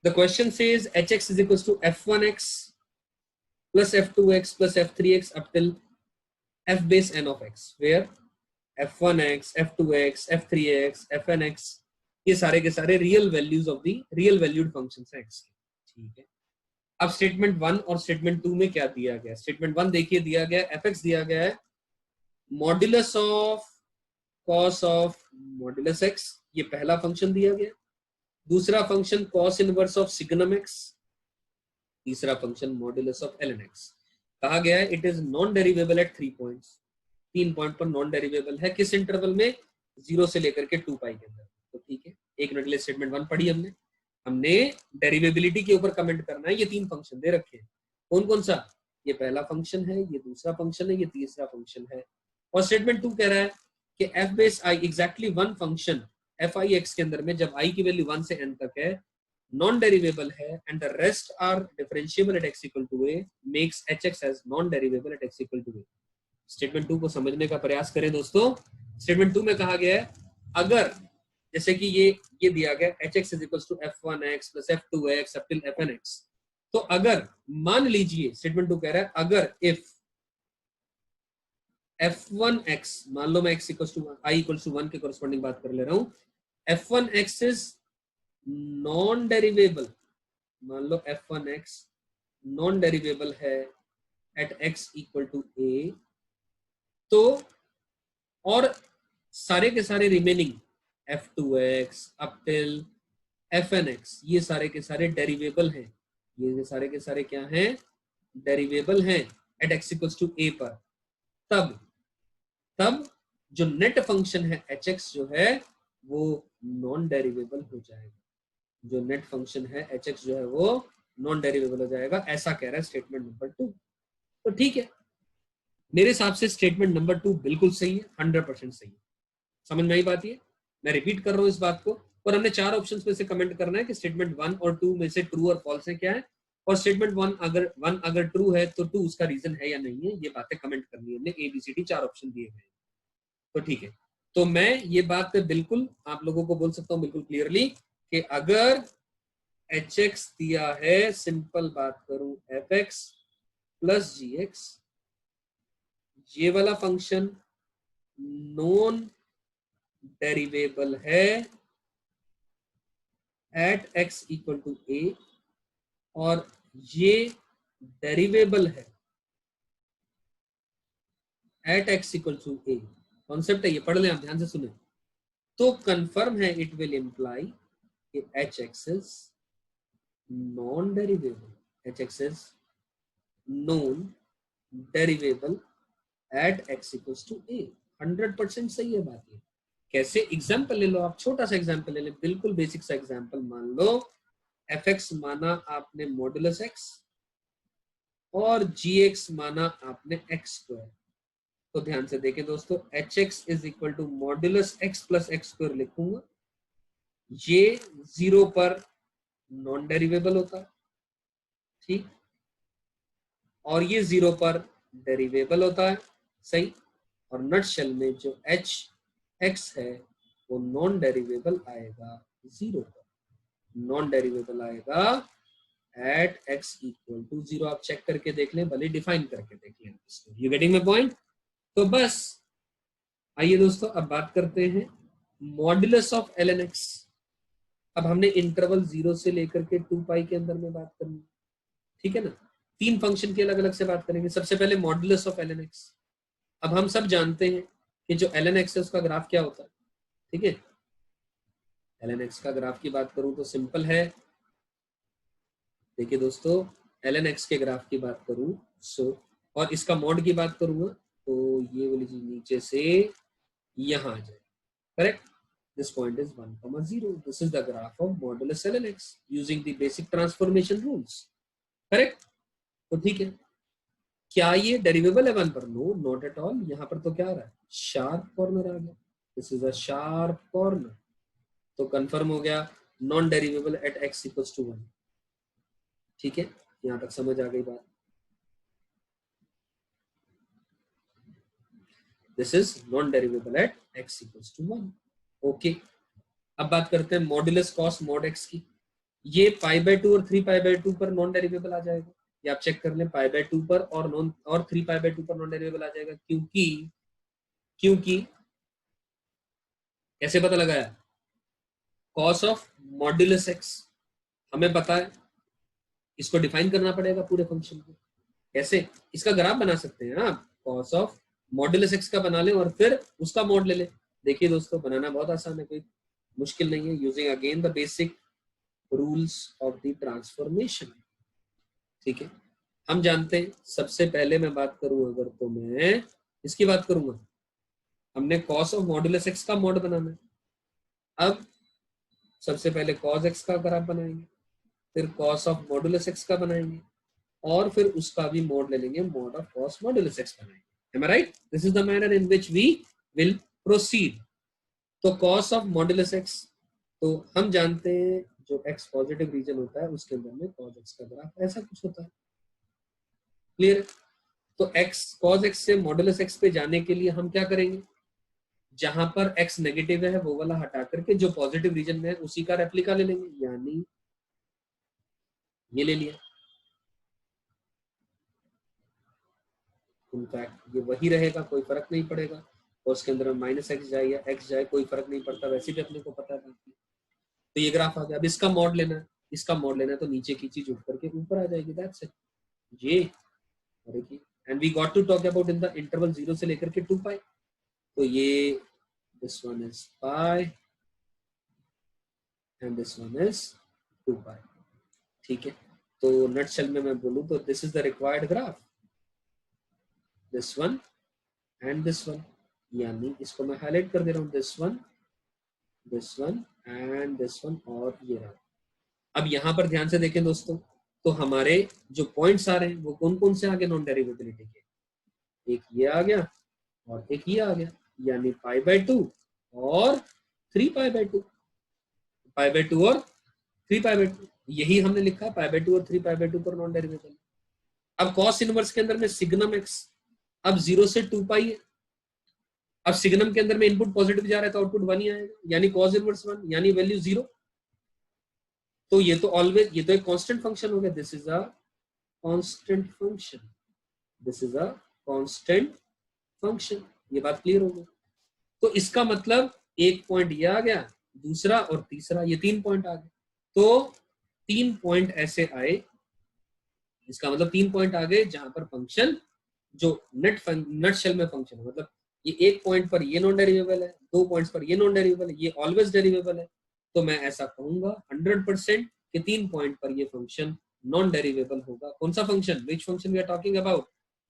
The question says hx is equals to f1x plus f2x plus f3x up till f base n of x, where f1x, f2x, f3x, fnx ये सारे के सारे real values of the real valued functions हैं x के। ठीक है, अब statement 1 और स्टेटमेंट 2 में क्या दिया गया? स्टेटमेंट 1 देखिए, दिया गया fx दिया गया है modulus of cos of modulus x, ये पहला फंक्शन दिया गया। दूसरा function cos inverse of signum x, तीसरा function modulus of ln x। कहा गया है it is non derivable at 3 points, 3 point पर नॉन डेरिवेबल है। किस इंटरवल में? 0 से लेकर के 2 पाई के अंदर। तो ठीक है, एक मिनट लिए स्टेटमेंट 1 पढ़ी हमने। हमने डेरिवेबिलिटी के ऊपर कमेंट करना है। ये 3 फंक्शन दे रखे हैं, कौन कौन सा? ये पहला फंक्शन है, ये दूसरा फंक्शन है, ये तीसरा फंक्शन है। और स्टेटमेंट 2 कह रहा है कि f base i exactly one function f i x के अंदर में जब i की वैल्यू 1 से n तक है नॉन डेरिवेबल है and the rest are differentiable at x equal to a makes hx as non derivable at x equal to a। Statement 2 को समझने का प्रयास करें दोस्तों। स्टेटमेंट 2 में कहा गया है अगर जैसे कि ये दिया गया hx is equals to f1x plus f2x up till fnx, तो अगर मान लीजिए स्टेटमेंट 2 कह रहा है अगर इफ f1x, मान लो मैं x equals to i equals to 1 के कोरस्पोंडिंग बात कर ले रहा हूं, f1x इज नॉन डेरिवेबल, मान लो f1x नॉन डेरिवेबल है at x equal to a, तो और सारे के सारे remaining f2x up till fnx ये सारे के सारे डेरिवेबल हैं, ये सारे के सारे क्या हैं? डेरिवेबल हैं at x equals to a पर। तब जो नेट फंक्शन है hx जो है वो नॉन डेरिवेबल हो जाएगा, जो नेट फंक्शन है hx जो है वो नॉन डेरिवेबल हो जाएगा, ऐसा कह रहा है स्टेटमेंट नंबर 2। तो ठीक है, मेरे हिसाब से स्टेटमेंट नंबर 2 बिल्कुल सही है, 100% सही है। समझ में आई बात? ये मैं रिपीट कर रहा हूं इस बात को, और हमने 4 ऑप्शंस में से कमेंट करना है कि स्टेटमेंट 1 और 2 में से ट्रू और फॉल्स है क्या है, और स्टेटमेंट 1 अगर ट्रू है तो 2 उसका रीजन है या नहीं है, ये बातें कमेंट करनी है। हमने ABCD 4 ऑप्शन दिए हुए हैं। तो ठीक है, तो मैं ये बात पे बिल्कुल आप लोगों को बोल सकता हूं बिल्कुल क्लियरली कि अगर hx दिया है, सिंपल बात करूं fx प्लस gx, ये वाला फंक्शन नॉन डेरिवेबल है at x equal to a, और ये डेरिवेबल है at x equal to a। Concept है ये, पढ़ लें आप, ध्यान से सुने। तो कंफर्म है इट विल इंप्लाई कि hx is non derivable, hx is non derivable at x equals to a। 100% सही है बात ये। कैसे? एग्जाम्पल ले लो आप, छोटा सा एग्जाम्पल ले ले, बिल्कुल बेसिक सा एग्जाम्पल। मान लो fx माना आपने मॉडुलस x और gx माना आपने x स्क्वायर। तो ध्यान से देखें दोस्तों, hx is equal to modulus x plus x square लिखूंगा, ये 0 पर नॉन डेरिवेबल होता है, ठीक, और ये 0 पर डेरिवेबल होता है, सही। और नटशेल में जो hx है वो नॉन डेरिवेबल आएगा 0 पर, नॉन डेरिवेबल आएगा एट x इक्वल टू 0। आप चेक करके देख लें, भले डिफाइन करके देख लें इसको। You getting my point? तो बस आइए दोस्तों अब बात करते हैं मॉडुलस ऑफ ln x। अब हमने इंटरवल 0 से लेकर के 2 पाई के अंदर में बात करनी, ठीक है ना। 3 फंक्शन की अलग अलग से बात करेंगे। सबसे पहले मॉडुलस ऑफ ln x। अब हम सब जानते हैं कि जो ln x है उसका ग्राफ क्या होता है, ठीक है। ln x का ग्राफ की बात करूं तो सिंपल है, देखिए दोस्तों, ln x के ग्राफ की बात करूं और इसका मॉड की बात करूंगा तो ये वाली चीज नीचे से यहां आ जाए, correct. This point is 1,0। This is the graph of modulus ln x using the basic transformation rules, correct. तो ठीक है, क्या ये डेरिवेबल है 1 पर? No, not at all. यहाँ पर तो क्या आ रहा है? शार्प कॉर्नर आ गया, this is a sharp corner. तो कंफर्म हो गया non derivable at x equals to 1। ठीक है, यहां तक समझ आ गई बात। This is non derivable at x equals to 1। Okay, अब बात करते हैं मॉडुलस कॉस मॉड x की। ये पाई बाय 2 और 3 पाई बाय 2 पर नॉन डेरिवेबल आ जाएगा। ये आप चेक कर लें, पाई बाय 2 पर और 3 पाई बाय 2 पर नॉन डेरिवेबल आ जाएगा। क्योंकि कैसे पता लगाया? कॉस ऑफ मॉड्यूलस एक्स हमें पता है, इसको डिफाइन करना पड़ेगा पूरे फंक्शन को। कैसे? इसका ग्राफ बना सकते हैं आप, कॉस ऑफ मॉड्यूलस एक्स का बना लें और फिर उसका मॉड ले लें। देखिए दोस्तों, बनाना बहुत आसान है, कोई मुश्किल नहीं है। Using again the basic rules of the transformation. ठीक है, हम जानते हैं, सबसे पहले मैं बात करूं अगर, तो मैं इसकी बात करूंगा। हमने कॉस ऑफ मॉड्यूलस एक्स का मॉड बनाना है। अब सबसे पहले कॉस एक्स का ग्राफ बनाएंगे, फिर कॉस ऑफ मॉड्यूलस एक्स का बनाएंगे, और फिर उसका भी मॉड ले लेंगे, mod of cos modulus x बनाएंगे। Am I right? This is the manner in which we will proceed. तो cos of modulus x, तो हम जानते हैं जो x पॉजिटिव रीजन होता है उसके अंदर में cos x का ग्राफ ऐसा कुछ होता है। क्लियर? तो x cos x से मॉडुलस x पे जाने के लिए हम क्या करेंगे? जहां पर x नेगेटिव है वो वाला हटा करके जो पॉजिटिव रीजन में है उसी का रेप्लिका ले लेंगे, यानी ये ले लिया। इनफैक्ट ये वही रहेगा, कोई फर्क नहीं पड़ेगा, और उसके अंदर माइनस एक्स जाए या एक्स जाए कोई फर्क नहीं पड़ता, वैसे भी अपने को पता है। तो ये ग्राफ आ गया। अब इसका मॉड लेना है, इसका मॉड लेना है तो नीचे की चीज उठ करके ऊपर आ जाएगी, दैट्स इट। ये and we got to talk about in the interval 0 से लेकर के 2 पाई। तो ये this one is pi and this one is 2 pi. ठीक है, तो नटशेल में मैं बोलूं तो this is the required graph, this one and this one, यानी इसको मैं हाईलाइट कर दे रहा हूं, this one and this one, और ये रहा। अब यहां पर ध्यान से देखें दोस्तों, तो हमारे जो पॉइंट्स आ रहे हैं वो कौन कौन से आ गए नॉन डेरिवेबिलिटी के? एक ये आ गया और एक ये आ गया, यानी पाई बाय 2 और 3 पाई बाय 2, पाई बाय 2 और 3 पाई बाय 2, यही हमने लिखा, पाई बाय 2 और 3 पाई बाय 2 पर नॉन डेरिवेबल। अब कॉस इनवर्स के अंदर में सिग्नम एक्स अब 0 से 2 पाई है। अब सिग्नम के अंदर में इनपुट पॉजिटिव जा रहा है तो आउटपुट 1 ही आएगा, यानी कॉस इनवर्स 1, यानी वैल्यू 0। तो ये तो ऑलवेज, ये तो एक कांस्टेंट फंक्शन हो गया, this is a constant function, this is a constant function. ये बात क्लियर हो गई? तो इसका मतलब एक पॉइंट ये आ गया, दूसरा और तीसरा, ये 3 पॉइंट आ गए। तो 3 पॉइंट ऐसे आए, इसका मतलब 3 पॉइंट आ गए जहां पर फंक्शन जो नट शेल में फंक्शन है, मतलब ये एक पॉइंट पर ये नॉन डेरिवेबल है, 2 पॉइंट्स पर ये नॉन डेरिवेबल है, ये ऑलवेज डेरिवेबल है। तो मैं ऐसा कहूंगा 100% कि 3 पॉइंट पर ये फंक्शन नॉन डेरिवेबल होगा। कौन सा function? Which function we are talking about?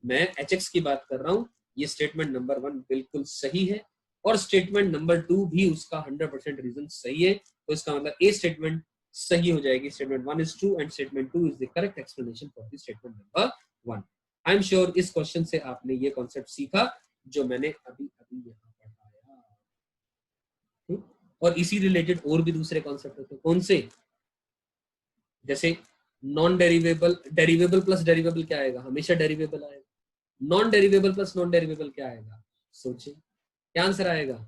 मैं hx की बात कर रहा हूं। ये स्टेटमेंट नंबर 1 बिल्कुल सही है, और स्टेटमेंट नंबर 2 भी उसका 100% रीजन सही है। तो इसका मतलब ए स्टेटमेंट सही हो जाएगी, statement 1 is true and statement 2 is the correct explanation for the statement number 1। I am sure इस क्वेश्चन से आपने ये कॉन्सेप्ट सीखा जो मैंने अभी अभी यहाँ पढ़ाया। और इसी रिलेटेड और भी दूसरे कॉन्सेप्ट होते हैं, कौन से? जैसे नॉन डेरिवेबल, डेरिवेबल प्लस डेरिवेबल क्या आएगा? हमेशा डेरिवेबल आएगा। नॉन डेरिवेबल प्लस नॉन डेरिवेबल क्या आएगा? सोचे क्या आंसर आएगा,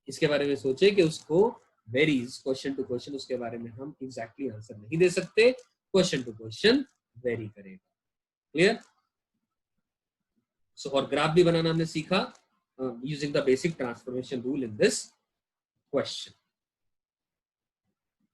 इसके बारे में सोचे कि उसको वेरीज क्वेश्चन टू क्वेश्चन, उसके बारे में हम एग्जैक्टली आंसर नहीं दे सकते, क्वेश्चन टू क्वेश्चन वेरी करेगा। क्लियर? सो और ग्राफ भी बनाना हमने सीखा using the basic transformation rule in this question.